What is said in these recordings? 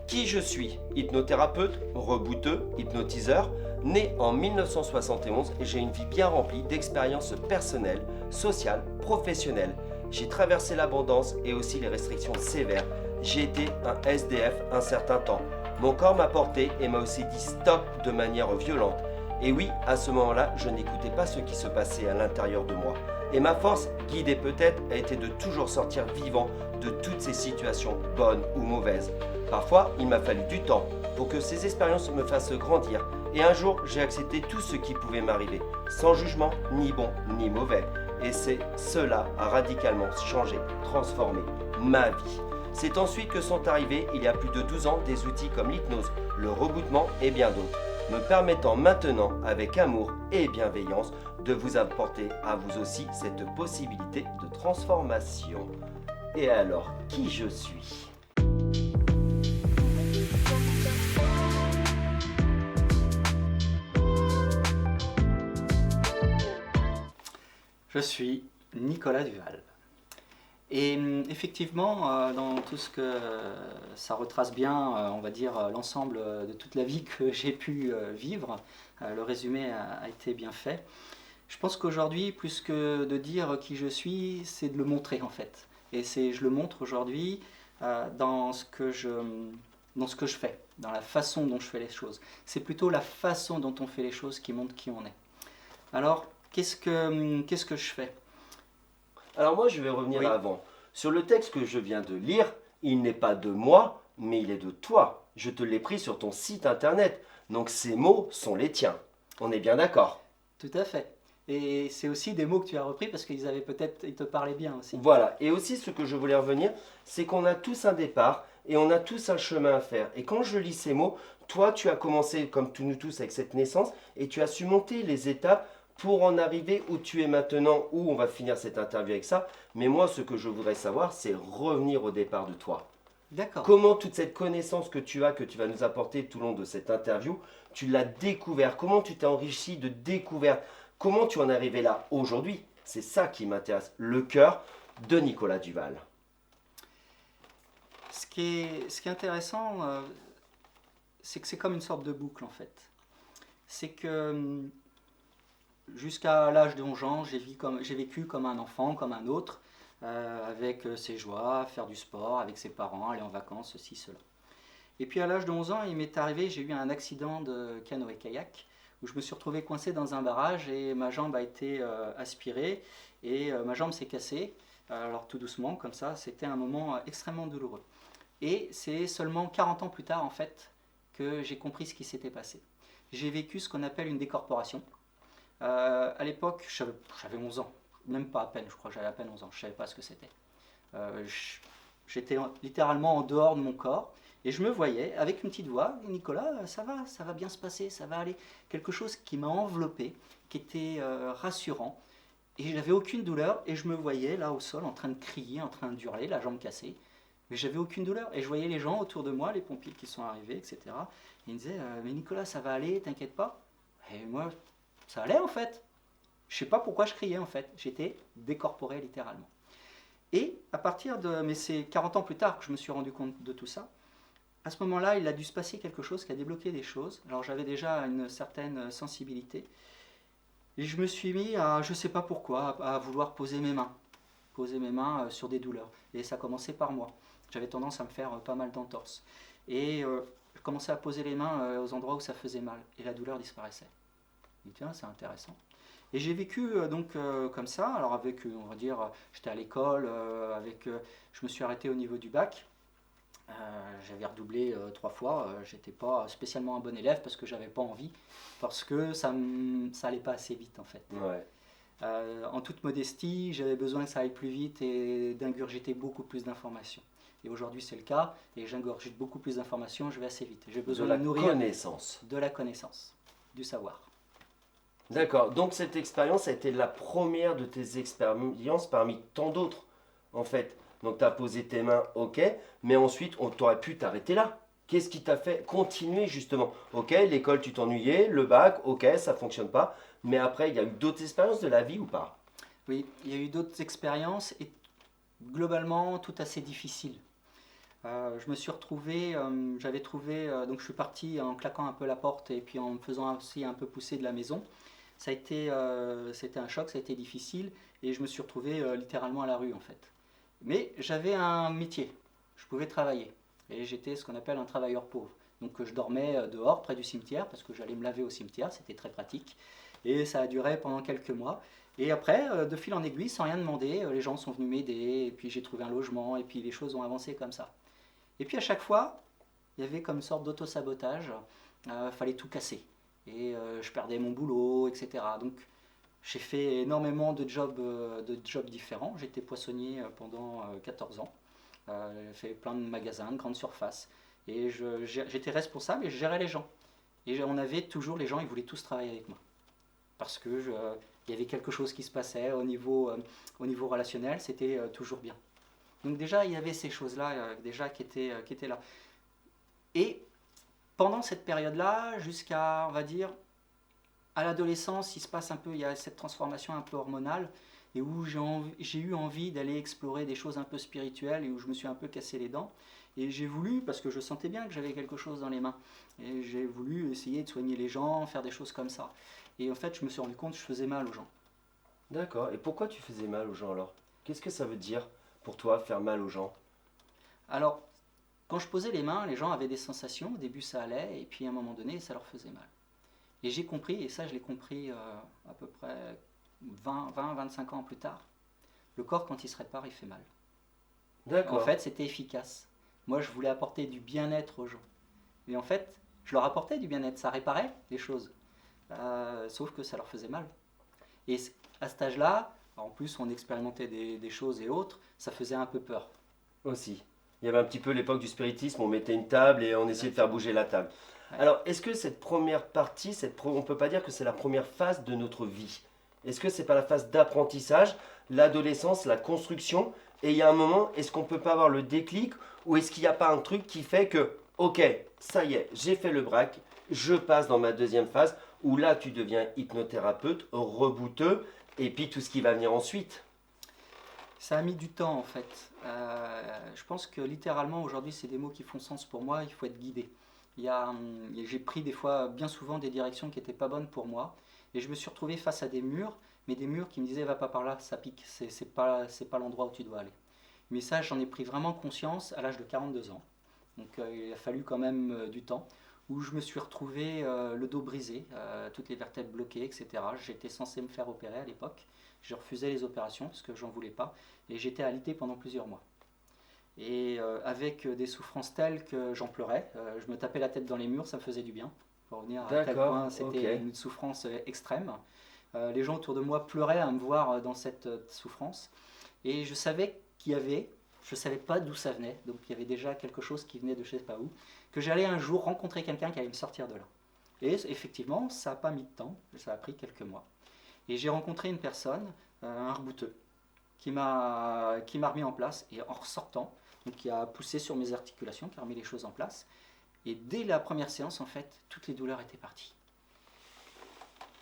Qui je suis? Hypnothérapeute, rebooteux, hypnotiseur. Né en 1971, j'ai une vie bien remplie d'expériences personnelles, sociales, professionnelles. J'ai traversé l'abondance et aussi les restrictions sévères. J'ai été un SDF un certain temps. Mon corps m'a porté et m'a aussi dit stop de manière violente. Et oui, à ce moment-là, je n'écoutais pas ce qui se passait à l'intérieur de moi. Et ma force, guidée peut-être, a été de toujours sortir vivant de toutes ces situations, bonnes ou mauvaises. Parfois, il m'a fallu du temps pour que ces expériences me fassent grandir. Et un jour, j'ai accepté tout ce qui pouvait m'arriver, sans jugement, ni bon, ni mauvais. Et c'est cela a radicalement changé, transformé ma vie. C'est ensuite que sont arrivés, il y a plus de 12 ans, des outils comme l'hypnose, le rebootement et bien d'autres, me permettant maintenant, avec amour et bienveillance, de vous apporter à vous aussi cette possibilité de transformation. Et alors, qui je suis ? Je suis Nicolas Duval. Et effectivement, dans tout ce que ça retrace bien, on va dire, l'ensemble de toute la vie que j'ai pu vivre, le résumé a été bien fait. Je pense qu'aujourd'hui, plus que de dire qui je suis, c'est de le montrer en fait. Et je le montre aujourd'hui dans ce que je fais, dans la façon dont je fais les choses. C'est plutôt la façon dont on fait les choses qui montre qui on est. Alors, qu'est-ce que je fais? Alors moi, je vais revenir Oui. avant. Sur le texte que je viens de lire, il n'est pas de moi, mais il est de toi. Je te l'ai pris sur ton site internet. Donc ces mots sont les tiens. On est bien d'accord. Tout à fait. Et c'est aussi des mots que tu as repris parce qu'ils te parlaient bien aussi. Voilà. Et aussi, ce que je voulais revenir, c'est qu'on a tous un départ et on a tous un chemin à faire. Et quand je lis ces mots, toi, tu as commencé, comme nous tous, avec cette naissance et tu as su monter les étapes pour en arriver où tu es maintenant, où on va finir cette interview avec ça. Mais moi, ce que je voudrais savoir, c'est revenir au départ de toi. D'accord. Comment toute cette connaissance que tu vas nous apporter tout au long de cette interview, tu l'as découvert? Comment tu t'es enrichi de découvertes? Comment tu en es arrivé là aujourd'hui? C'est ça qui m'intéresse, le cœur de Nicolas Duval. Ce qui est intéressant, c'est que c'est comme une sorte de boucle en fait. C'est que jusqu'à l'âge de 11 ans, j'ai vécu comme un enfant, comme un autre, avec ses joies, faire du sport, avec ses parents, aller en vacances, ceci, cela. Et puis à l'âge de 11 ans, il m'est arrivé, j'ai eu un accident de canoë-kayak où je me suis retrouvé coincé dans un barrage et ma jambe a été aspirée et ma jambe s'est cassée. Alors tout doucement, comme ça, c'était un moment extrêmement douloureux. Et c'est seulement 40 ans plus tard, en fait, que j'ai compris ce qui s'était passé. J'ai vécu ce qu'on appelle une décorporation. À l'époque, j'avais 11 ans, même pas à peine, je crois que j'avais à peine 11 ans, je ne savais pas ce que c'était. J'étais littéralement en dehors de mon corps et je me voyais avec une petite voix, Nicolas, ça va bien se passer, ça va aller. Quelque chose qui m'a enveloppé, qui était rassurant. Et je n'avais aucune douleur et je me voyais là au sol en train de crier, en train d'hurler, la jambe cassée. Mais j'avais aucune douleur. Et je voyais les gens autour de moi, les pompiers qui sont arrivés, etc. Et ils me disaient, mais Nicolas, ça va aller, t'inquiète pas. Et moi, ça allait en fait. Je sais pas pourquoi je criais en fait. J'étais décorporé littéralement. Et à partir de, mais c'est 40 ans plus tard que je me suis rendu compte de tout ça. À ce moment-là, il a dû se passer quelque chose qui a débloqué des choses. Alors j'avais déjà une certaine sensibilité. Et je me suis mis à, je sais pas pourquoi, à vouloir poser mes mains sur des douleurs. Et ça commençait par moi. J'avais tendance à me faire pas mal d'entorses. Et je commençais à poser les mains aux endroits où ça faisait mal. Et la douleur disparaissait. Je me dis, tiens, c'est intéressant. Et j'ai vécu comme ça. Alors avec, on va dire, j'étais à l'école, je me suis arrêté au niveau du bac. J'avais redoublé 3 fois. J'étais pas spécialement un bon élève parce que j'avais pas envie, parce que ça allait pas assez vite en fait. Ouais. En toute modestie, j'avais besoin que ça aille plus vite et d'ingurgiter beaucoup plus d'informations. Et aujourd'hui c'est le cas, et j'ingurgite beaucoup plus d'informations, je vais assez vite. J'ai besoin De la nourrir connaissance. de la connaissance, du savoir. D'accord, donc cette expérience a été la première de tes expériences parmi tant d'autres, en fait. Donc tu as posé tes mains, ok, mais ensuite on t'aurait pu t'arrêter là. Qu'est-ce qui t'a fait continuer justement? Ok, l'école tu t'ennuyais, le bac, ok, ça fonctionne pas, mais après il y a eu d'autres expériences de la vie ou pas? Oui, il y a eu d'autres expériences et globalement tout assez difficiles. Je me suis retrouvé, donc je suis parti en claquant un peu la porte et puis en me faisant aussi un peu pousser de la maison. C'était un choc, ça a été difficile et je me suis retrouvé littéralement à la rue en fait. Mais j'avais un métier, je pouvais travailler et j'étais ce qu'on appelle un travailleur pauvre. Donc je dormais dehors près du cimetière parce que j'allais me laver au cimetière, c'était très pratique. Et ça a duré pendant quelques mois. Et après, de fil en aiguille, sans rien demander, les gens sont venus m'aider et puis j'ai trouvé un logement et puis les choses ont avancé comme ça. Et puis à chaque fois, il y avait comme une sorte d'auto-sabotage, fallait tout casser. Et je perdais mon boulot, etc. Donc j'ai fait énormément de jobs différents. J'étais poissonnier pendant 14 ans. J'ai fait plein de magasins, de grandes surfaces. Et j'étais responsable et je gérais les gens. Et on avait toujours, les gens, ils voulaient tous travailler avec moi. Parce que il y avait quelque chose qui se passait au niveau relationnel, c'était toujours bien. Donc déjà, il y avait ces choses-là déjà qui étaient là. Et pendant cette période-là, jusqu'à, on va dire, à l'adolescence, il se passe un peu, il y a cette transformation un peu hormonale, et où j'ai eu envie d'aller explorer des choses un peu spirituelles, et où je me suis un peu cassé les dents. Et j'ai voulu, parce que je sentais bien que j'avais quelque chose dans les mains, et j'ai voulu essayer de soigner les gens, faire des choses comme ça. Et en fait, je me suis rendu compte que je faisais mal aux gens. D'accord. Et pourquoi tu faisais mal aux gens alors? Qu'est-ce que ça veut dire pour toi faire mal aux gens? Alors, quand je posais les mains, les gens avaient des sensations, au début ça allait, et puis à un moment donné, ça leur faisait mal. Et j'ai compris, et ça je l'ai compris à peu près 20, 25 ans plus tard, le corps quand il se répare, il fait mal. En D'accord. fait, c'était efficace. Moi, je voulais apporter du bien-être aux gens. Et en fait, je leur apportais du bien-être, ça réparait les choses. Sauf que ça leur faisait mal. Et à cet âge-là, en plus on expérimentait des choses et autres, ça faisait un peu peur. Aussi. Il y avait un petit peu l'époque du spiritisme, on mettait une table et on essayait de faire Exactement. bouger la table. Ouais. Alors, est-ce que cette première partie, on peut pas dire que c'est la première phase de notre vie? Est-ce que c'est pas la phase d'apprentissage, l'adolescence, la construction, et il y a un moment, est-ce qu'on peut pas avoir le déclic, ou est-ce qu'il n'y a pas un truc qui fait que, ok, ça y est, j'ai fait le braque, je passe dans ma deuxième phase, où là tu deviens hypnothérapeute, rebouteux, et puis tout ce qui va venir ensuite. Ça a mis du temps en fait. Je pense que littéralement aujourd'hui c'est des mots qui font sens pour moi, il faut être guidé. J'ai pris des fois, bien souvent, des directions qui n'étaient pas bonnes pour moi. Et je me suis retrouvé face à des murs, mais des murs qui me disaient va pas par là, ça pique, c'est pas l'endroit où tu dois aller. Mais ça, j'en ai pris vraiment conscience à l'âge de 42 ans. Donc il a fallu quand même du temps, où je me suis retrouvé le dos brisé, toutes les vertèbres bloquées, etc. J'étais censé me faire opérer à l'époque. Je refusais les opérations parce que j'en voulais pas. Et j'étais alité pendant plusieurs mois. Et avec des souffrances telles que j'en pleurais, je me tapais la tête dans les murs, ça me faisait du bien. Pour revenir à quel D'accord, point ok. c'était une souffrance extrême. Les gens autour de moi pleuraient à me voir dans cette souffrance. Et je savais qu'il y avait, je ne savais pas d'où ça venait, donc il y avait déjà quelque chose qui venait de je ne sais pas où, que j'allais un jour rencontrer quelqu'un qui allait me sortir de là. Et effectivement, ça n'a pas mis de temps, ça a pris quelques mois. Et j'ai rencontré une personne, un rebouteux, qui m'a remis en place, et en ressortant, donc qui a poussé sur mes articulations, qui a remis les choses en place. Et dès la première séance, en fait, toutes les douleurs étaient parties.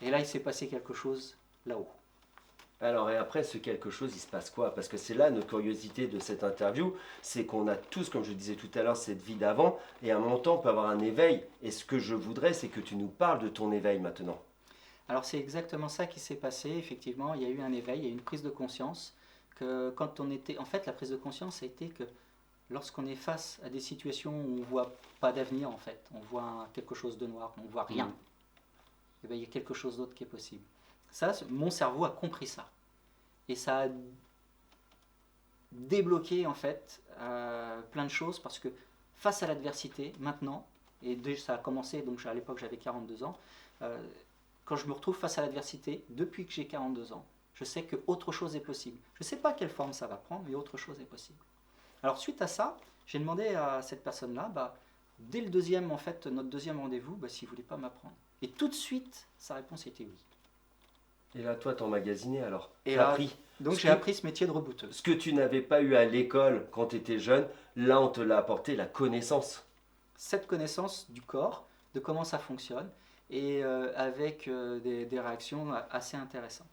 Et là, il s'est passé quelque chose là-haut. Alors, et après, ce quelque chose, il se passe quoi? Parce que c'est là notre curiosité de cette interview, c'est qu'on a tous, comme je disais tout à l'heure, cette vie d'avant, et à un moment donné, on peut avoir un éveil. Et ce que je voudrais, c'est que tu nous parles de ton éveil maintenant. Alors c'est exactement ça qui s'est passé, effectivement, il y a eu un éveil, il y a eu une prise de conscience, que quand on était... En fait, la prise de conscience a été que lorsqu'on est face à des situations où on ne voit pas d'avenir, en fait, on voit quelque chose de noir, on ne voit rien, Mm. et bien, il y a quelque chose d'autre qui est possible. Ça, mon cerveau a compris ça. Et ça a débloqué, en fait, plein de choses, parce que face à l'adversité, maintenant, et déjà ça a commencé, donc à l'époque j'avais 42 ans, euh, quand je me retrouve face à l'adversité, depuis que j'ai 42 ans, je sais que autre chose est possible. Je ne sais pas quelle forme ça va prendre, mais autre chose est possible. Alors suite à ça, j'ai demandé à cette personne-là, dès le deuxième, en fait, notre deuxième rendez-vous, s'il ne voulait pas m'apprendre. Et tout de suite, sa réponse était oui. Et là, toi, t'emmagasiné alors. Et T'as là, appris. donc Ce j'ai que, appris ce métier de rebouteuse. ce que tu n'avais pas eu à l'école quand tu étais jeune, là, on te l'a apporté, la connaissance. Cette connaissance du corps, de comment ça fonctionne, et avec des réactions assez intéressantes.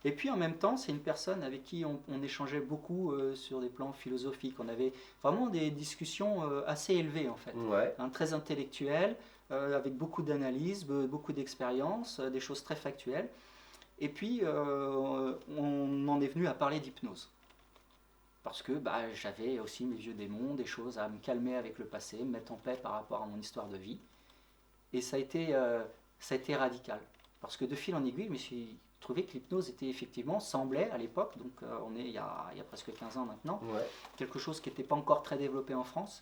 Et puis en même temps, c'est une personne avec qui on échangeait beaucoup sur des plans philosophiques. On avait vraiment des discussions assez élevées en fait, Ouais. hein, très intellectuelles, avec beaucoup d'analyse, beaucoup d'expérience, des choses très factuelles. Et puis on en est venu à parler d'hypnose. Parce que j'avais aussi mes vieux démons, des choses à me calmer avec le passé, me mettre en paix par rapport à mon histoire de vie. Et ça a été radical. Parce que de fil en aiguille, je me suis trouvé que l'hypnose était effectivement, semblait à l'époque, donc on est il y a presque 15 ans maintenant, Ouais. quelque chose qui n'était pas encore très développé en France,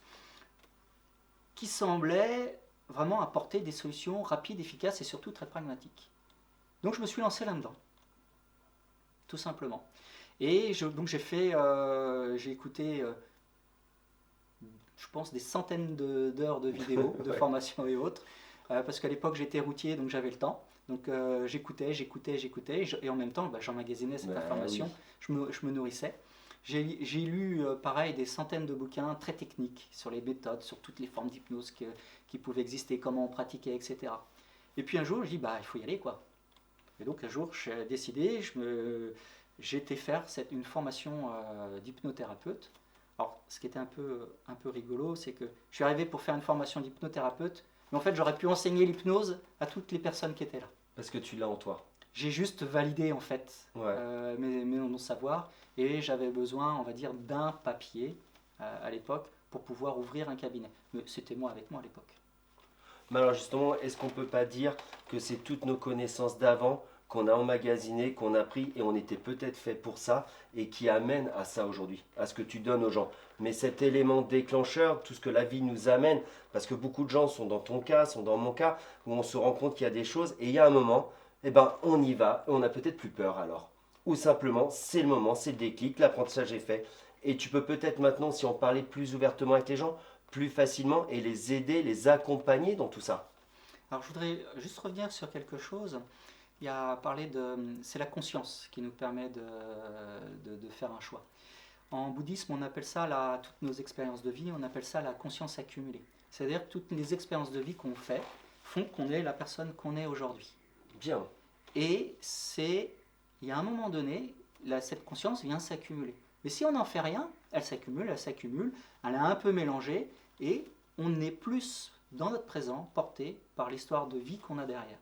qui semblait vraiment apporter des solutions rapides, efficaces et surtout très pragmatiques. Donc je me suis lancé là-dedans, tout simplement. Et donc j'ai écouté, je pense, des centaines d'heures de vidéos, de Ouais. formations et autres, parce qu'à l'époque j'étais routier, donc j'avais le temps. Donc j'écoutais, et en même temps j'emmagasinais cette Oui. information, je me nourrissais. J'ai lu pareil des centaines de bouquins très techniques sur les méthodes, sur toutes les formes d'hypnose qui pouvaient exister, comment on pratiquait, etc. Et puis un jour je dis il faut y aller quoi. Et donc un jour j'ai décidé, j'ai été faire une formation d'hypnothérapeute. Alors, ce qui était un peu rigolo, c'est que je suis arrivé pour faire une formation d'hypnothérapeute, mais en fait, j'aurais pu enseigner l'hypnose à toutes les personnes qui étaient là. Parce que tu l'as en toi. J'ai juste validé, en fait, Ouais. mon savoir, et j'avais besoin, on va dire, d'un papier à l'époque pour pouvoir ouvrir un cabinet. Mais c'était moi avec moi à l'époque. Mais alors justement, est-ce qu'on peut pas dire que c'est toutes nos connaissances d'avant qu'on a emmagasinées, qu'on a pris et on était peut-être fait pour ça et qui amène à ça aujourd'hui, à ce que tu donnes aux gens. Mais cet élément déclencheur, tout ce que la vie nous amène, parce que beaucoup de gens sont dans ton cas, sont dans mon cas, où on se rend compte qu'il y a des choses et il y a un moment, eh ben on y va et on n'a peut-être plus peur alors. Ou simplement, c'est le moment, c'est le déclic, l'apprentissage est fait. Et tu peux peut-être maintenant, si on parlait plus ouvertement avec les gens, plus facilement et les aider, les accompagner dans tout ça. Alors, je voudrais juste revenir sur quelque chose. Il y a parlé de... C'est la conscience qui nous permet de faire un choix. En bouddhisme, on appelle ça, toutes nos expériences de vie, on appelle ça la conscience accumulée. C'est-à-dire que toutes les expériences de vie qu'on fait font qu'on est la personne qu'on est aujourd'hui. Bien. Et il y a un moment donné, cette conscience vient s'accumuler. Mais si on n'en fait rien, elle s'accumule, elle a un peu mélangé, et on est plus dans notre présent porté par l'histoire de vie qu'on a derrière.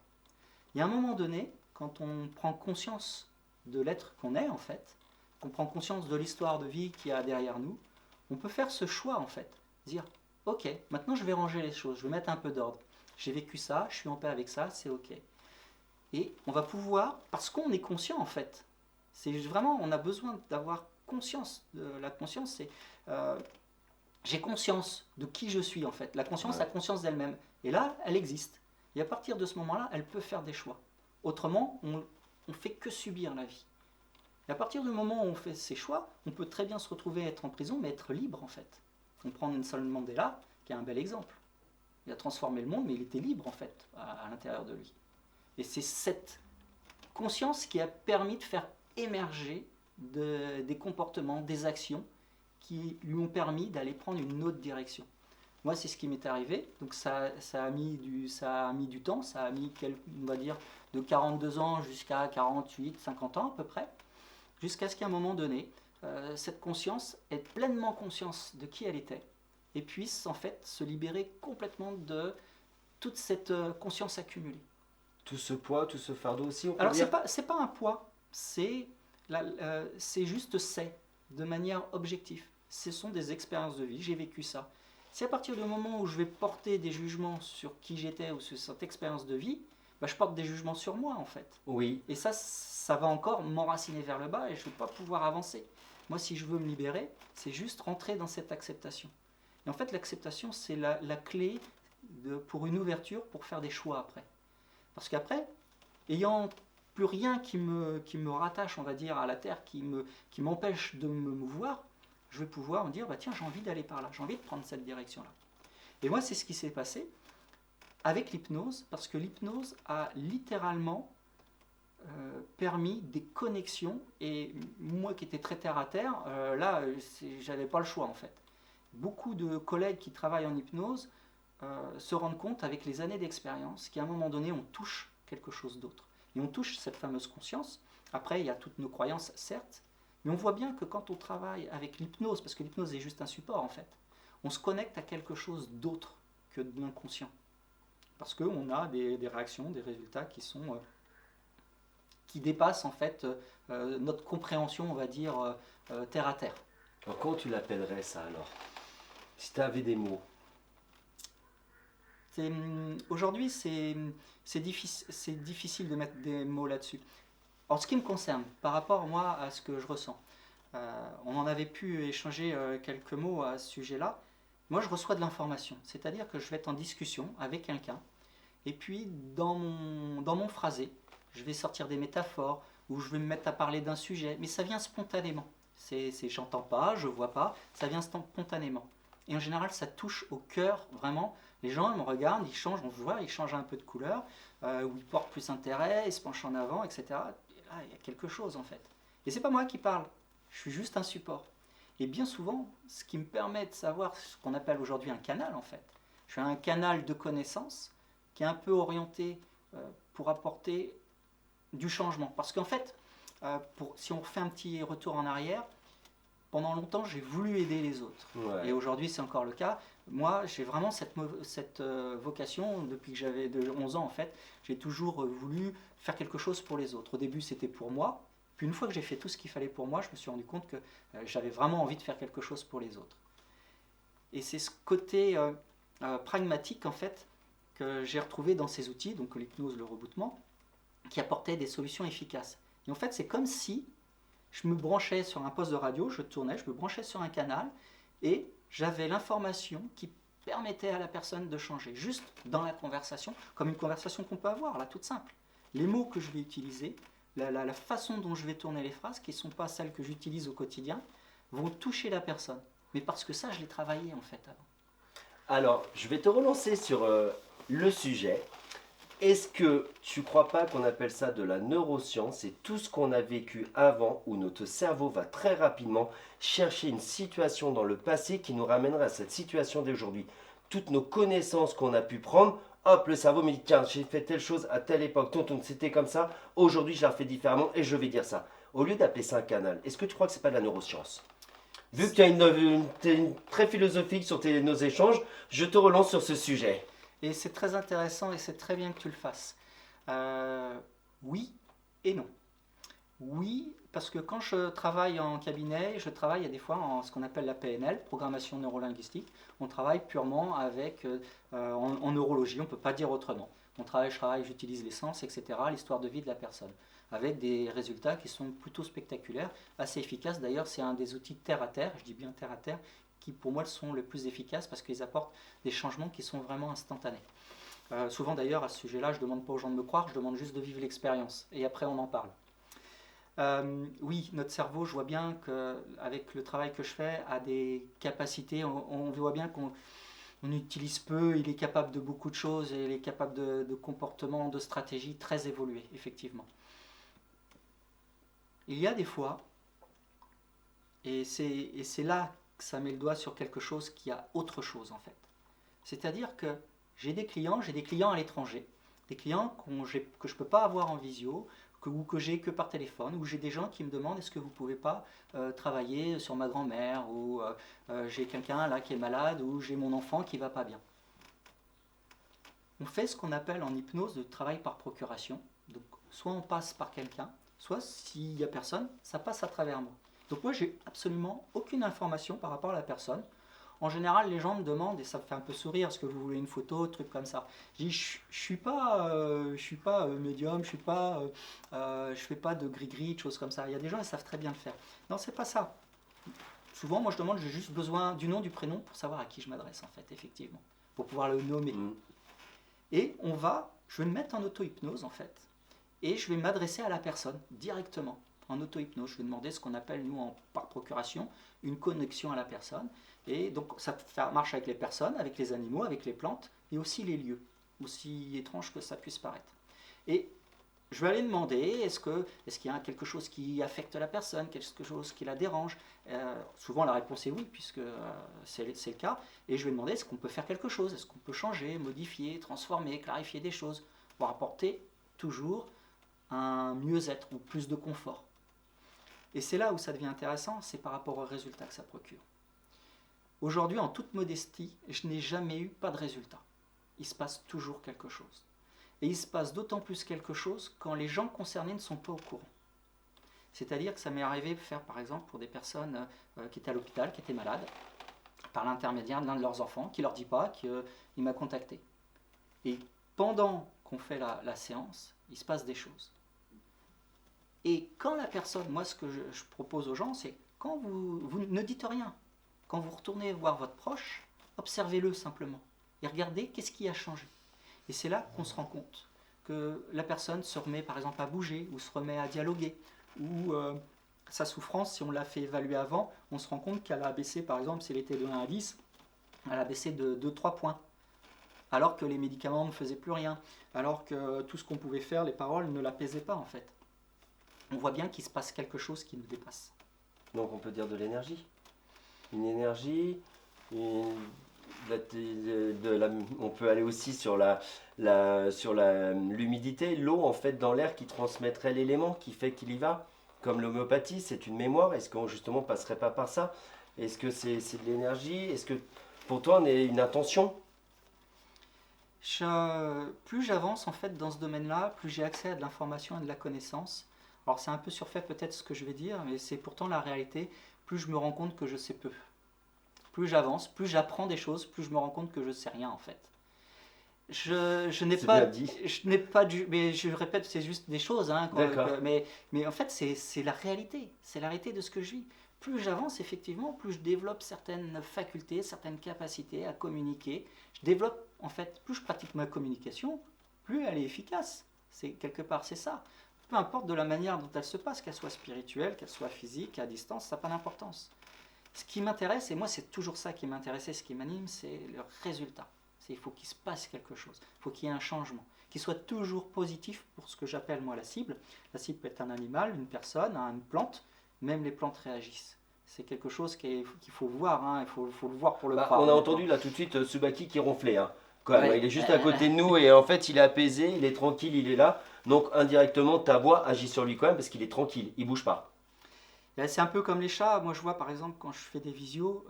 Il y a un moment donné, quand on prend conscience de l'être qu'on est en fait, qu'on prend conscience de l'histoire de vie qu'il y a derrière nous, on peut faire ce choix en fait, dire ok, maintenant je vais ranger les choses, je vais mettre un peu d'ordre. J'ai vécu ça, je suis en paix avec ça, c'est ok. Et on va pouvoir, parce qu'on est conscient en fait, c'est vraiment, on a besoin d'avoir conscience. La conscience, c'est j'ai conscience de qui je suis en fait. La conscience a conscience d'elle-même. Et là, elle existe. Et à partir de ce moment-là, elle peut faire des choix. Autrement, on ne fait que subir la vie. Et à partir du moment où on fait ces choix, on peut très bien se retrouver être en prison, mais être libre en fait. On prend Nelson Mandela, qui est un bel exemple. Il a transformé le monde, mais il était libre en fait, à l'intérieur de lui. Et c'est cette conscience qui a permis de faire émerger des comportements, des actions qui lui ont permis d'aller prendre une autre direction. Moi, c'est ce qui m'est arrivé. Donc ça a mis du temps, ça a mis, on va dire, de 42 ans jusqu'à 48, 50 ans à peu près, jusqu'à ce qu'à un moment donné, cette conscience ait pleinement conscience de qui elle était et puisse en fait se libérer complètement de toute cette conscience accumulée. Tout ce poids, tout ce fardeau aussi, on peut Alors dire. c'est pas un poids, c'est juste de manière objective. Ce sont des expériences de vie, j'ai vécu ça. Si à partir du moment où je vais porter des jugements sur qui j'étais ou sur cette expérience de vie, je porte des jugements sur moi en fait. Oui. Et ça va encore m'enraciner vers le bas et je ne vais pas pouvoir avancer. Moi, si je veux me libérer, c'est juste rentrer dans cette acceptation. Et en fait, l'acceptation, c'est la clé pour une ouverture, pour faire des choix après. Parce qu'après, ayant plus rien qui me rattache, on va dire, à la terre, qui m'empêche de me mouvoir, je vais pouvoir me dire, tiens, j'ai envie d'aller par là, j'ai envie de prendre cette direction-là. Et moi, c'est ce qui s'est passé avec l'hypnose, parce que l'hypnose a littéralement permis des connexions, et moi qui étais très terre à terre, là, j'avais pas le choix en fait. Beaucoup de collègues qui travaillent en hypnose se rendent compte avec les années d'expérience qu'à un moment donné, on touche quelque chose d'autre. Et on touche cette fameuse conscience. Après, il y a toutes nos croyances, certes, mais on voit bien que quand on travaille avec l'hypnose, parce que l'hypnose est juste un support en fait, on se connecte à quelque chose d'autre que de l'inconscient. Parce qu'on a des réactions, des résultats qui dépassent en fait notre compréhension, on va dire, terre à terre. Alors, comment tu l'appellerais ça alors? Si tu avais des mots. Aujourd'hui, c'est difficile de mettre des mots là-dessus. En ce qui me concerne, par rapport moi à ce que je ressens, on en avait pu échanger quelques mots à ce sujet-là. Moi, je reçois de l'information, c'est-à-dire que je vais être en discussion avec quelqu'un, et puis dans mon phrasé, je vais sortir des métaphores, ou je vais me mettre à parler d'un sujet, mais ça vient spontanément. J'entends pas, je vois pas, ça vient spontanément. Et en général, ça touche au cœur, vraiment. Les gens ils me regardent, ils changent, on voit, ils changent un peu de couleur, ou ils portent plus intérêt, ils se penchent en avant, etc. Et là, il y a quelque chose en fait. Et c'est pas moi qui parle, je suis juste un support. Et bien souvent, ce qui me permet de savoir ce qu'on appelle aujourd'hui un canal en fait. Je suis un canal de connaissances qui est un peu orienté pour apporter du changement. Parce qu'en fait, si on refait un petit retour en arrière, pendant longtemps, j'ai voulu aider les autres. Ouais. Et aujourd'hui, c'est encore le cas. Moi, j'ai vraiment cette vocation, depuis que j'avais 11 ans, en fait, j'ai toujours voulu faire quelque chose pour les autres. Au début, c'était pour moi. Puis une fois que j'ai fait tout ce qu'il fallait pour moi, je me suis rendu compte que j'avais vraiment envie de faire quelque chose pour les autres. Et c'est ce côté pragmatique, en fait, que j'ai retrouvé dans ces outils, donc l'hypnose, le rebootement, qui apportait des solutions efficaces. Et en fait, c'est comme si je me branchais sur un poste de radio, je tournais, je me branchais sur un canal et j'avais l'information qui permettait à la personne de changer, juste dans la conversation, comme une conversation qu'on peut avoir, là, toute simple. Les mots que je vais utiliser, la façon dont je vais tourner les phrases, qui ne sont pas celles que j'utilise au quotidien, vont toucher la personne. Mais parce que ça, je l'ai travaillé en fait avant. Alors, je vais te relancer sur le sujet. Est-ce que tu crois pas qu'on appelle ça de la neuroscience? C'est tout ce qu'on a vécu avant où notre cerveau va très rapidement chercher une situation dans le passé qui nous ramènerait à cette situation d'aujourd'hui. Toutes nos connaissances qu'on a pu prendre, hop, le cerveau me dit tiens, j'ai fait telle chose à telle époque, tonton, c'était comme ça, aujourd'hui je la refais différemment et je vais dire ça. Au lieu d'appeler ça un canal, est-ce que tu crois que c'est pas de la neuroscience? Vu que tu es très philosophique sur nos échanges, je te relance sur ce sujet. Et c'est très intéressant et c'est très bien que tu le fasses. Oui et non. Oui, parce que quand je travaille en cabinet, je travaille des fois en ce qu'on appelle la PNL, programmation neurolinguistique. On travaille purement avec, en neurologie, on ne peut pas dire autrement. Je travaille, j'utilise les sens, etc., l'histoire de vie de la personne, avec des résultats qui sont plutôt spectaculaires, assez efficaces. D'ailleurs, c'est un des outils terre à terre, je dis bien terre à terre, qui pour moi sont les plus efficaces parce qu'ils apportent des changements qui sont vraiment instantanés. Souvent d'ailleurs à ce sujet-là, je ne demande pas aux gens de me croire, je demande juste de vivre l'expérience et après on en parle. Oui, notre cerveau, je vois bien qu'avec le travail que je fais, a des capacités, on voit bien qu'on utilise peu, il est capable de beaucoup de choses et il est capable de comportements, de stratégies très évoluées, effectivement. Il y a des fois, et c'est là que ça met le doigt sur quelque chose qui a autre chose en fait. C'est-à-dire que j'ai des clients à l'étranger, des clients que je ne peux pas avoir en visio, ou que j'ai que par téléphone, ou j'ai des gens qui me demandent est-ce que vous ne pouvez pas travailler sur ma grand-mère, ou j'ai quelqu'un là qui est malade, ou j'ai mon enfant qui ne va pas bien. On fait ce qu'on appelle en hypnose de travail par procuration. Donc, soit on passe par quelqu'un, soit s'il n'y a personne, ça passe à travers moi. Donc moi, j'ai absolument aucune information par rapport à la personne. En général, les gens me demandent, et ça me fait un peu sourire, est-ce que vous voulez une photo, truc comme ça. Je dis, je suis pas médium, je fais pas de gris-gris, de choses comme ça. Il y a des gens qui savent très bien le faire. Non, c'est pas ça. Souvent, moi, je demande, j'ai juste besoin du nom, du prénom pour savoir à qui je m'adresse, en fait, effectivement, pour pouvoir le nommer. Et je vais me mettre en auto-hypnose, en fait, et je vais m'adresser à la personne directement. En auto-hypnose, je vais demander ce qu'on appelle, nous, par procuration, une connexion à la personne. Et donc, ça marche avec les personnes, avec les animaux, avec les plantes, et aussi les lieux, aussi étrange que ça puisse paraître. Et je vais aller demander, est-ce qu'il y a quelque chose qui affecte la personne, quelque chose qui la dérange? Souvent, la réponse est oui, puisque c'est le cas. Et je vais demander, est-ce qu'on peut faire quelque chose? Est-ce qu'on peut changer, modifier, transformer, clarifier des choses pour apporter toujours un mieux-être ou plus de confort. Et c'est là où ça devient intéressant, c'est par rapport aux résultats que ça procure. Aujourd'hui, en toute modestie, je n'ai jamais eu pas de résultat. Il se passe toujours quelque chose. Et il se passe d'autant plus quelque chose quand les gens concernés ne sont pas au courant. C'est-à-dire que ça m'est arrivé de faire, par exemple, pour des personnes qui étaient à l'hôpital, qui étaient malades, par l'intermédiaire de l'un de leurs enfants, qui ne leur dit pas qu'il m'a contacté. Et pendant qu'on fait la séance, il se passe des choses. Et quand la personne, moi ce que je propose aux gens, c'est quand vous ne dites rien, quand vous retournez voir votre proche, observez-le simplement et regardez qu'est-ce qui a changé. Et c'est là qu'on se rend compte que la personne se remet par exemple à bouger ou se remet à dialoguer ou sa souffrance, si on l'a fait évaluer avant, on se rend compte qu'elle a baissé par exemple, si elle était de 1 à 10, elle a baissé de 2-3 points. Alors que les médicaments ne faisaient plus rien, alors que tout ce qu'on pouvait faire, les paroles ne l'apaisaient pas en fait. On voit bien qu'il se passe quelque chose qui nous dépasse. Donc on peut dire de l'énergie. Une énergie, on peut aller aussi sur l'humidité, l'eau en fait dans l'air qui transmettrait l'élément, qui fait qu'il y va. Comme l'homéopathie, c'est une mémoire. Est-ce qu'on justement passerait pas par ça? Est-ce que c'est de l'énergie? Est-ce que pour toi on est une intention? Plus j'avance en fait dans ce domaine-là, plus j'ai accès à de l'information et de la connaissance. Alors c'est un peu surfait peut-être ce que je vais dire, mais c'est pourtant la réalité. Plus je me rends compte que je sais peu. Plus j'avance, plus j'apprends des choses, plus je me rends compte que je sais rien en fait. Je n'ai C'est pas, bien dit. je n'ai pas du, mais je répète, c'est juste des choses, hein, D'accord. mais en fait c'est la réalité, c'est la réalité de ce que je vis. Plus j'avance effectivement, plus je développe certaines facultés, certaines capacités à communiquer. Je développe en fait, plus je pratique ma communication, plus elle est efficace. C'est quelque part c'est ça. Peu importe de la manière dont elle se passe, qu'elle soit spirituelle, qu'elle soit physique, à distance, ça n'a pas d'importance. Ce qui m'intéresse, et moi c'est toujours ça qui m'intéressait, ce qui m'anime, c'est le résultat. Il faut qu'il se passe quelque chose, il faut qu'il y ait un changement, qu'il soit toujours positif pour ce que j'appelle moi la cible. La cible peut être un animal, une personne, une plante, même les plantes réagissent. C'est quelque chose qu'il faut voir, hein, il faut le voir pour le croire. On a entendu là tout de suite Tsubaki qui ronflait. Hein. Quand même, Ouais. il est juste à côté de nous et en fait il est apaisé, il est tranquille, il est là. Donc indirectement ta voix agit sur lui quand même parce qu'il est tranquille, il bouge pas. C'est un peu comme les chats. Moi je vois par exemple quand je fais des visios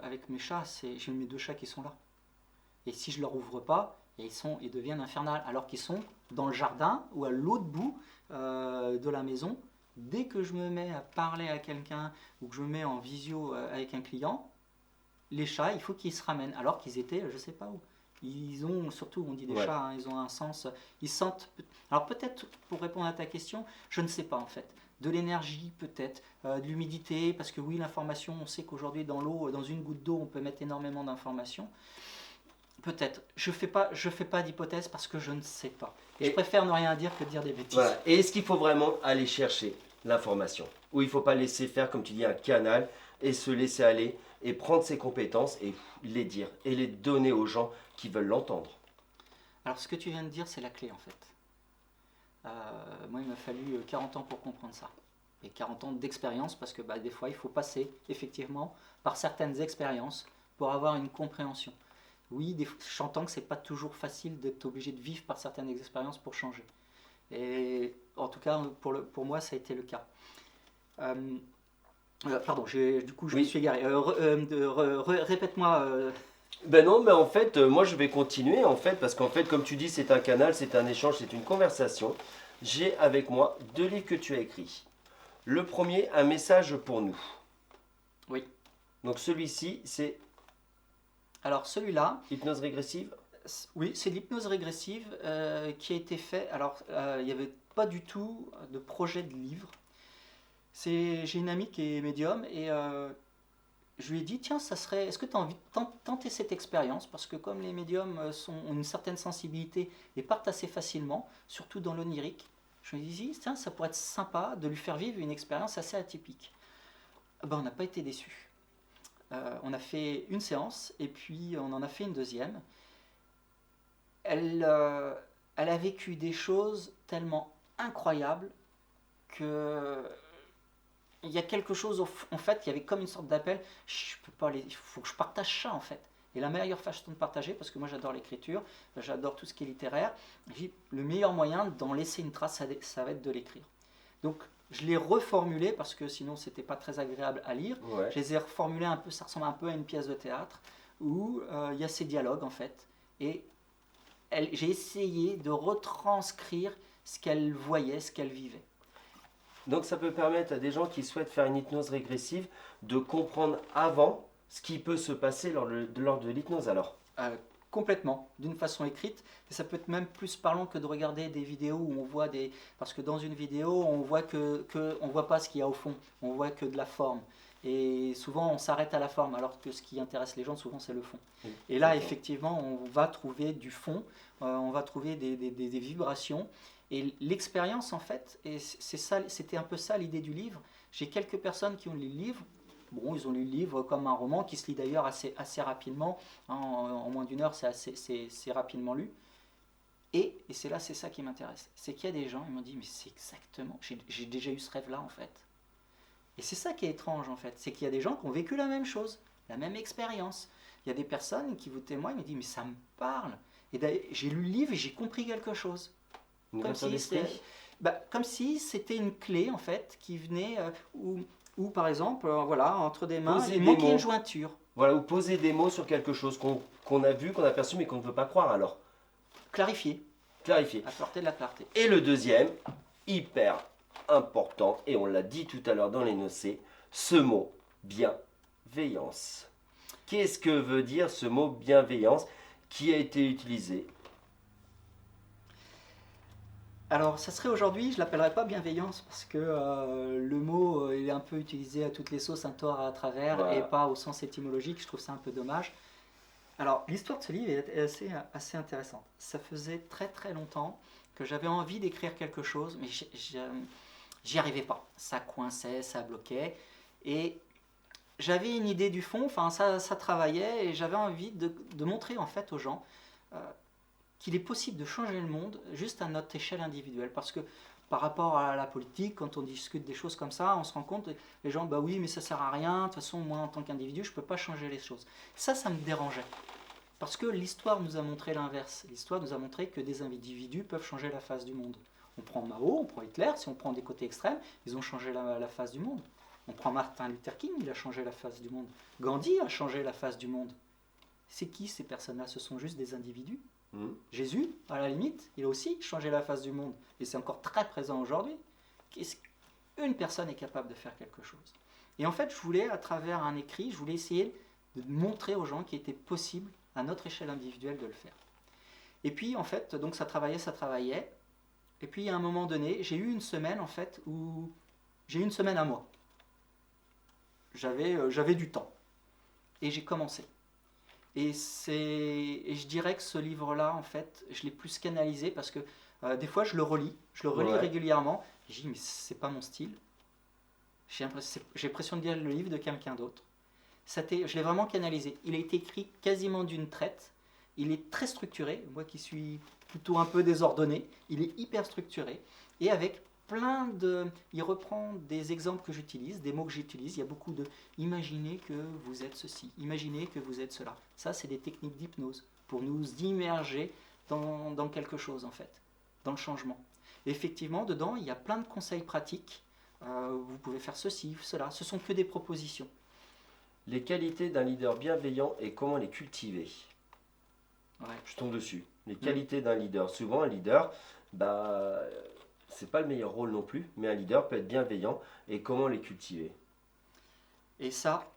avec mes chats, j'ai mes 2 chats qui sont là. Et si je ne leur ouvre pas, ils deviennent infernales. Alors qu'ils sont dans le jardin ou à l'autre bout de la maison. Dès que je me mets à parler à quelqu'un ou que je me mets en visio avec un client, les chats, il faut qu'ils se ramènent. Alors qu'ils étaient, je ne sais pas où. Ils ont, surtout on dit des chats, hein, ils ont un sens, ils sentent... Alors peut-être, pour répondre à ta question, je ne sais pas en fait. De l'énergie peut-être, de l'humidité, parce que oui, l'information, on sait qu'aujourd'hui dans l'eau, dans une goutte d'eau, on peut mettre énormément d'informations. Peut-être. Je fais pas d'hypothèse parce que je ne sais pas. Et je préfère ne rien dire que dire des bêtises. Voilà. Et est-ce qu'il faut vraiment aller chercher l'information? Ou il ne faut pas laisser faire, comme tu dis, un canal et se laisser aller et prendre ses compétences et les dire et les donner aux gens qui veulent l'entendre? Alors ce que tu viens de dire, c'est la clé en fait. Moi, il m'a fallu 40 ans pour comprendre ça. Et 40 ans d'expérience parce que des fois, il faut passer effectivement par certaines expériences pour avoir une compréhension. Oui, j'entends que c'est pas toujours facile d'être obligé de vivre par certaines expériences pour changer. Et en tout cas, pour moi, ça a été le cas. Pardon, du coup, je me suis égaré. Répète-moi. Ben non, mais en fait, moi je vais continuer en fait, parce qu'en fait, comme tu dis, c'est un canal, c'est un échange, c'est une conversation. J'ai avec moi 2 livres que tu as écrits. Le premier, un message pour nous. Oui. Donc celui-ci, c'est Alors celui-là, hypnose régressive. oui, c'est l'hypnose régressive qui a été fait. Alors, il n'y avait pas du tout de projet de livre. J'ai une amie qui est médium et je lui ai dit, tiens, est-ce que tu as envie de tenter cette expérience? Parce que comme les médiums ont une certaine sensibilité et partent assez facilement, surtout dans l'onirique, je lui ai dit, tiens, ça pourrait être sympa de lui faire vivre une expérience assez atypique. On n'a pas été déçus. On a fait une séance et puis on en a fait une deuxième. Elle a vécu des choses tellement incroyables que il y a quelque chose, en fait, il y avait comme une sorte d'appel, je peux pas il faut que je partage ça en fait. Et la meilleure façon de partager, parce que moi j'adore l'écriture, j'adore tout ce qui est littéraire, le meilleur moyen d'en laisser une trace, ça va être de l'écrire. Donc je l'ai reformulé, parce que sinon c'était pas très agréable à lire. Ouais. Je les ai reformulés un peu, ça ressemble un peu à une pièce de théâtre, où il y a ces dialogues en fait. Et j'ai essayé de retranscrire ce qu'elle voyait, ce qu'elle vivait. Donc ça peut permettre à des gens qui souhaitent faire une hypnose régressive de comprendre avant ce qui peut se passer lors de l'hypnose alors. Complètement, d'une façon écrite. Et ça peut être même plus parlant que de regarder des vidéos où on voit des... Parce que dans une vidéo, on voit on voit pas ce qu'il y a au fond, on voit que de la forme. Et souvent, on s'arrête à la forme, alors que ce qui intéresse les gens, souvent, c'est le fond. Oui, et là, d'accord. effectivement, on va trouver du fond, on va trouver des vibrations. Et l'expérience, en fait, et c'était un peu ça l'idée du livre. J'ai quelques personnes qui ont lu le livre. Bon, ils ont lu le livre comme un roman qui se lit d'ailleurs assez rapidement. En moins d'une heure, c'est rapidement lu. Et c'est ça qui m'intéresse. C'est qu'il y a des gens, ils m'ont dit, mais c'est exactement, j'ai déjà eu ce rêve-là, en fait. Et c'est ça qui est étrange, en fait. C'est qu'il y a des gens qui ont vécu la même chose, la même expérience. Il y a des personnes qui vous témoignent, ils me disent, mais ça me parle. Et j'ai lu le livre et j'ai compris quelque chose. Comme si c'était une clé, en fait, qui venait, ou par exemple, voilà, entre des mains, il manquait une jointure. Voilà, ou poser des mots sur quelque chose qu'on a vu, qu'on a perçu, mais qu'on ne veut pas croire alors. Clarifier. Apporter de la clarté. Et le deuxième, hyper important, et on l'a dit tout à l'heure dans les nocés, ce mot, bienveillance. Qu'est-ce que veut dire ce mot bienveillance qui a été utilisé? Alors, ça serait aujourd'hui, je ne l'appellerais pas bienveillance, parce que le mot il est un peu utilisé à toutes les sauces, un tort à travers, voilà. Et pas au sens étymologique, je trouve ça un peu dommage. Alors, l'histoire de ce livre est assez intéressante. Ça faisait très très longtemps que j'avais envie d'écrire quelque chose, mais j'y arrivais pas. Ça coinçait, ça bloquait, et j'avais une idée du fond, enfin ça travaillait, et j'avais envie de montrer en fait aux gens qu'il est possible de changer le monde juste à notre échelle individuelle. Parce que par rapport à la politique, quand on discute des choses comme ça, on se rend compte, les gens, bah oui, mais ça sert à rien, de toute façon, moi en tant qu'individu, je ne peux pas changer les choses. Ça me dérangeait. Parce que l'histoire nous a montré l'inverse. L'histoire nous a montré que des individus peuvent changer la face du monde. On prend Mao, on prend Hitler, si on prend des côtés extrêmes, ils ont changé la face du monde. On prend Martin Luther King, il a changé la face du monde. Gandhi a changé la face du monde. C'est qui ces personnes-là? Ce sont juste des individus. Jésus, à la limite, il a aussi changé la face du monde. Et c'est encore très présent aujourd'hui. Une personne est capable de faire quelque chose. Et en fait, je voulais, à travers un écrit, je voulais essayer de montrer aux gens qu'il était possible, à notre échelle individuelle, de le faire. Et puis, en fait, donc ça travaillait. Et puis, à un moment donné, j'ai eu une semaine, en fait, où j'ai eu une semaine à moi. J'avais du temps. Et j'ai commencé. Et je dirais que ce livre-là, en fait, je l'ai plus canalisé parce que des fois, je le relis ouais. Régulièrement. Et je dis, mais c'est pas mon style. J'ai l'impression de lire le livre de quelqu'un d'autre. Je l'ai vraiment canalisé. Il a été écrit quasiment d'une traite. Il est très structuré. Moi qui suis plutôt un peu désordonné, il est hyper structuré. Et avec il reprend des exemples que j'utilise, des mots que j'utilise. Il y a beaucoup de « imaginez que vous êtes ceci, imaginez que vous êtes cela ». Ça, c'est des techniques d'hypnose pour nous immerger dans quelque chose, en fait, dans le changement. Et effectivement, dedans, il y a plein de conseils pratiques. Vous pouvez faire ceci, cela. Ce sont que des propositions. Les qualités d'un leader bienveillant et comment les cultiver. Ouais. Je tombe dessus. Les qualités d'un leader. Souvent, un leader, c'est pas le meilleur rôle non plus, mais un leader peut être bienveillant et comment les cultiver. Et ça,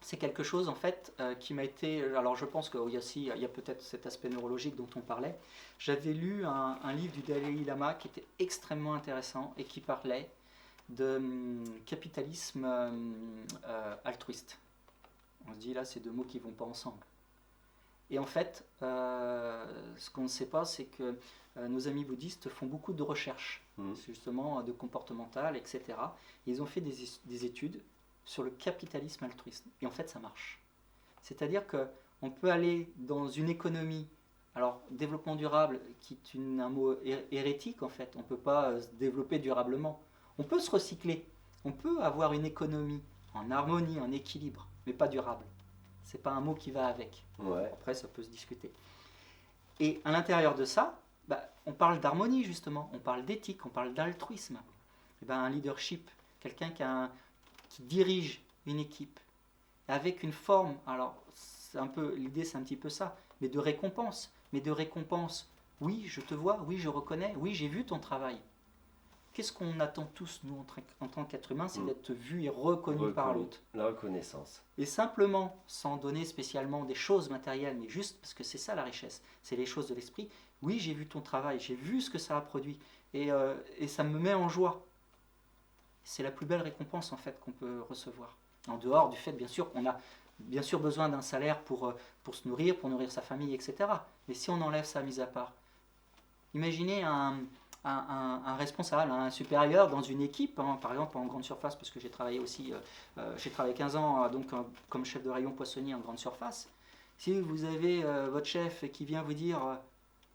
c'est quelque chose en fait qui m'a été... Alors je pense qu'il y a peut-être cet aspect neurologique dont on parlait. J'avais lu un livre du Dalai Lama qui était extrêmement intéressant et qui parlait de capitalisme altruiste. On se dit là, c'est deux mots qui ne vont pas ensemble. Et en fait, ce qu'on ne sait pas, c'est que nos amis bouddhistes font beaucoup de recherches, justement de comportementales, etc. Et ils ont fait des études sur le capitalisme altruiste. Et en fait, ça marche. C'est-à-dire qu'on peut aller dans une économie, alors développement durable, qui est un mot hérétique en fait, on ne peut pas se développer durablement. On peut se recycler, on peut avoir une économie en harmonie, en équilibre, mais pas durable. C'est pas un mot qui va avec. Ouais. Après, ça peut se discuter. Et à l'intérieur de ça, on parle d'harmonie justement, on parle d'éthique, on parle d'altruisme. Et un leadership, quelqu'un qui dirige une équipe avec une forme, alors l'idée c'est un petit peu ça, mais de récompense. Oui, je te vois, oui, je reconnais, oui, j'ai vu ton travail. Qu'est-ce qu'on attend tous, nous, en tant qu'être humain, c'est d'être vu et reconnu par l'autre. La reconnaissance. Et simplement, sans donner spécialement des choses matérielles, mais juste parce que c'est ça la richesse, c'est les choses de l'esprit. Oui, j'ai vu ton travail, j'ai vu ce que ça a produit, et ça me met en joie. C'est la plus belle récompense en fait qu'on peut recevoir. En dehors du fait, bien sûr, qu'on a bien sûr besoin d'un salaire pour se nourrir, pour nourrir sa famille, etc. Mais si on enlève ça mis à part, imaginez un responsable, un supérieur dans une équipe, par exemple en grande surface, parce que j'ai travaillé aussi, j'ai travaillé 15 ans comme chef de rayon poissonnier en grande surface. Si vous avez votre chef qui vient vous dire,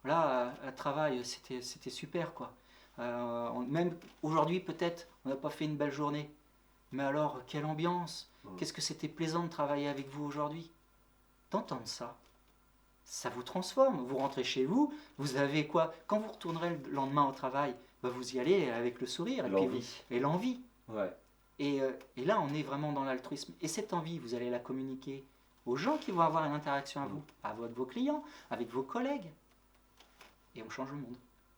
là, le travail, c'était super, quoi. Même aujourd'hui, peut-être, on n'a pas fait une belle journée. Mais alors, quelle ambiance! Qu'est-ce que c'était plaisant de travailler avec vous aujourd'hui! D'entendre ça, ça vous transforme. Vous rentrez chez vous, vous avez quoi? Quand vous retournerez le lendemain au travail, vous y allez avec le sourire et l'envie. Ouais. Et là, on est vraiment dans l'altruisme. Et cette envie, vous allez la communiquer aux gens qui vont avoir une interaction avec vos clients, avec vos collègues. Et on change le monde.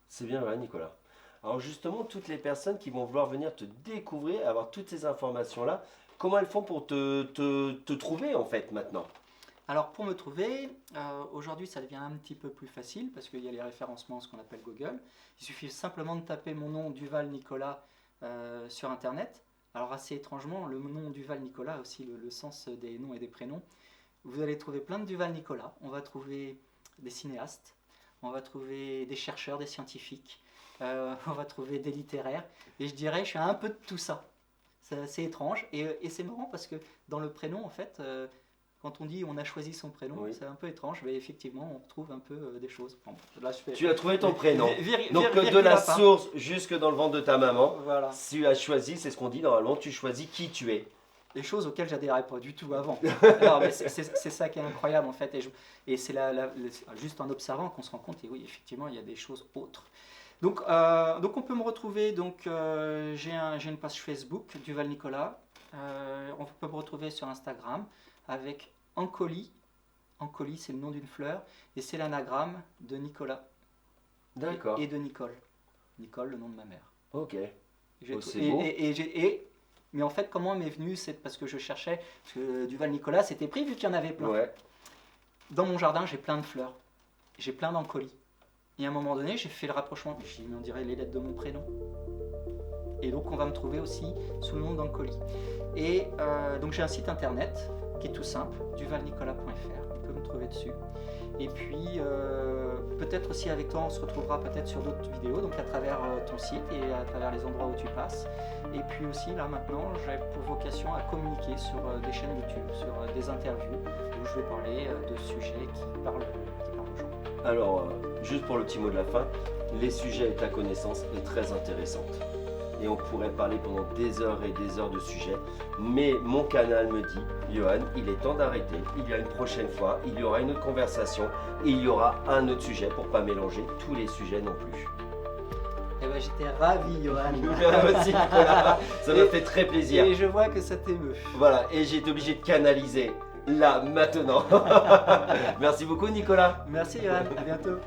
C'est bien vrai, Nicolas. Alors justement, toutes les personnes qui vont vouloir venir te découvrir, avoir toutes ces informations-là, comment elles font pour te trouver en fait maintenant? Alors pour me trouver, aujourd'hui ça devient un petit peu plus facile parce qu'il y a les référencements, ce qu'on appelle Google. Il suffit simplement de taper mon nom Duval Nicolas sur Internet. Alors assez étrangement, le nom Duval Nicolas a aussi le sens des noms et des prénoms. Vous allez trouver plein de Duval Nicolas. On va trouver des cinéastes, on va trouver des chercheurs, des scientifiques, on va trouver des littéraires. Et je dirais, je suis un peu de tout ça. C'est assez étrange. Et c'est marrant parce que dans le prénom, en fait, quand on dit on a choisi son prénom, c'est un peu étrange. Mais effectivement, on retrouve un peu des choses. Bon, là, tu as trouvé ton prénom. Donc de la source jusque dans le ventre de ta maman, voilà. Tu as choisi, c'est ce qu'on dit normalement, tu choisis qui tu es. Des choses auxquelles j'adhérais pas du tout avant. C'est ça qui est incroyable en fait. Et c'est juste en observant qu'on se rend compte, et oui, effectivement, il y a des choses autres. Donc on peut me retrouver, j'ai une page Facebook, Duval Nicolas. On peut me retrouver sur Instagram avec Ancoli. Ancoli, c'est le nom d'une fleur, et c'est l'anagramme de Nicolas. D'accord. Et de Nicole. Nicole, le nom de ma mère. Ok. C'est beau. Mais en fait, comment m'est venu? C'est parce que je cherchais, parce que Duval Nicolas, c'était pris vu qu'il y en avait plein. Ouais. Dans mon jardin, j'ai plein de fleurs. J'ai plein d'Ancoli. Et à un moment donné, j'ai fait le rapprochement. J'ai dit, on dirait les lettres de mon prénom. Et donc, on va me trouver aussi sous le nom d'Ancoli. Et donc, j'ai un site internet qui est tout simple, duvalnicolas.fr. On peut me trouver dessus. Et puis, peut-être aussi avec toi, on se retrouvera peut-être sur d'autres vidéos, donc à travers ton site et à travers les endroits où tu passes. Et puis aussi, là maintenant, j'ai pour vocation à communiquer sur des chaînes YouTube, sur des interviews, où je vais parler de sujets qui parlent aux gens. Alors, juste pour le petit mot de la fin, les sujets et ta connaissance est très intéressante. Et on pourrait parler pendant des heures et des heures de sujets. Mais mon canal me dit, Johan, il est temps d'arrêter. Il y a une prochaine fois, il y aura une autre conversation et il y aura un autre sujet pour ne pas mélanger tous les sujets non plus. Eh ben, j'étais ravi, Johan. Aussi, voilà. Ça m'a fait très plaisir. Et je vois que ça t'émeut. Voilà, et j'ai été obligé de canaliser là, maintenant. Merci beaucoup, Nicolas. Merci, Johan. À bientôt.